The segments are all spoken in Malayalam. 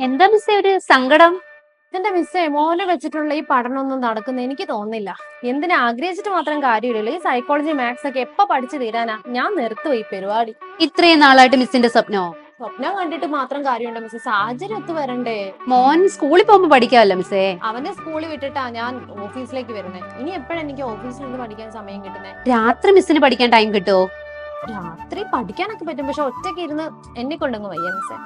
എന്താ മിസ്സേ ഒരു സങ്കടം? എന്റെ മിസ്സേ, മോനെ വെച്ചിട്ടുള്ള ഈ പഠനമൊന്നും നടക്കുന്ന എനിക്ക് തോന്നുന്നില്ല. എന്തിനാ ആഗ്രഹിച്ചിട്ട് മാത്രം കാര്യമില്ലല്ലോ. ഈ സൈക്കോളജി മാത്സ് ഒക്കെ എപ്പോ പഠിച്ചു തീരാനാ? ഞാൻ നിർത്തുപോയി ഈ പരിപാടി. ഇത്രയും നാളായിട്ട് മിസ്സിന്റെ സ്വപ്നോ? സ്വപ്നം കണ്ടിട്ട് മാത്രം കാര്യമുണ്ടോ മിസ്സേ? സാഹചര്യം ഒത്തു വരണ്ടേ? മോൻ സ്കൂളിൽ പോകുമ്പോ പഠിക്കാമല്ലോ മിസ്സേ. അവനെ സ്കൂളിൽ വിട്ടിട്ടാ ഞാൻ ഓഫീസിലേക്ക് വരുന്നേ. ഇനി എപ്പോഴാ എനിക്ക് ഓഫീസിൽ നിന്ന് പഠിക്കാൻ സമയം കിട്ടുന്നേ? രാത്രി മിസ്സിന് പഠിക്കാൻ ടൈം കിട്ടുമോ? രാത്രി പഠിക്കാനൊക്കെ പറ്റും, പക്ഷെ ഒറ്റയ്ക്ക് ഇരുന്ന് എന്നെ കൊണ്ടങ്ങ് വയ്യ മിസ്സേ.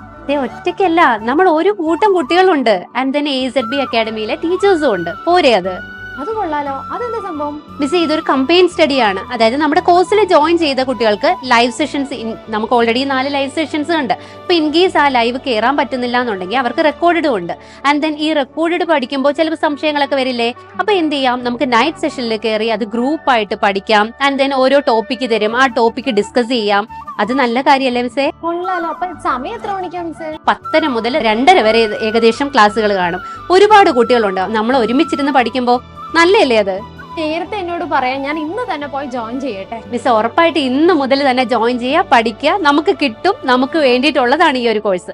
ഒറ്റയ്ക്കല്ല, നമ്മൾ ഒരു കൂട്ടം കുട്ടികളുണ്ട്. ആൻഡ് ദെൻ AZB അക്കാഡമിയിലെ ടീച്ചേഴ്സും ഉണ്ട്. പോരെ അത്? അത് കൊള്ളാലോ. അതെന്താ സംഭവം? മിസ്, ഇതൊരു കമ്പൈൻ സ്റ്റഡിയാണ്. അതായത് നമ്മുടെ കോഴ്സിൽ ജോയിൻ ചെയ്ത കുട്ടികൾക്ക് ലൈവ് സെഷൻസ്, നമുക്ക് ഓൾറെഡി 4 ലൈവ് സെഷൻസ് ഉണ്ട്. അപ്പൊ ഇൻ കേസ് ആ ലൈവ് കയറാൻ പറ്റുന്നില്ല എന്നുണ്ടെങ്കിൽ അവർക്ക് റെക്കോർഡഡ് ഉണ്ട്. ആൻഡ് ദെൻ ഈ റെക്കോർഡഡ് പഠിക്കുമ്പോൾ ചിലപ്പോൾ സംശയങ്ങളൊക്കെ വരില്ലേ? അപ്പൊ എന്ത് ചെയ്യാം, നമുക്ക് നൈറ്റ് സെഷനിൽ കയറി അത് ഗ്രൂപ്പ് ആയിട്ട് പഠിക്കാം. ആൻഡ് ദെൻ ഓരോ ടോപ്പിക്ക് തരും, ആ ടോപ്പിക്ക് ഡിസ്കസ് ചെയ്യാം. അത് നല്ല കാര്യമല്ലേ മിസ്സേ? കൊള്ളാലോ. അപ്പൊ സമയം എത്ര മണിക്കാ മിസ്സേ? 10:30 മുതൽ 2:30 വരെ ഏകദേശം ക്ലാസ്സുകൾ കാണും. ഒരുപാട് കുട്ടികളുണ്ട്. നമ്മൾ ഒരുമിച്ചിരുന്ന് പഠിക്കുമ്പോൾ നല്ലല്ലേ അത്? നേരത്തെ എന്നോട് പറയാൻ, ഞാൻ ഇന്ന് തന്നെ പോയി ജോയിൻ ചെയ്യട്ടെ. മിസ്, ഉറപ്പായിട്ട് ഇന്ന് മുതൽ തന്നെ ജോയിൻ ചെയ്യുക, പഠിക്കുക. നമുക്ക് കിട്ടും. നമുക്ക് വേണ്ടിയിട്ടുള്ളതാണ് ഈ ഒരു കോഴ്സ്.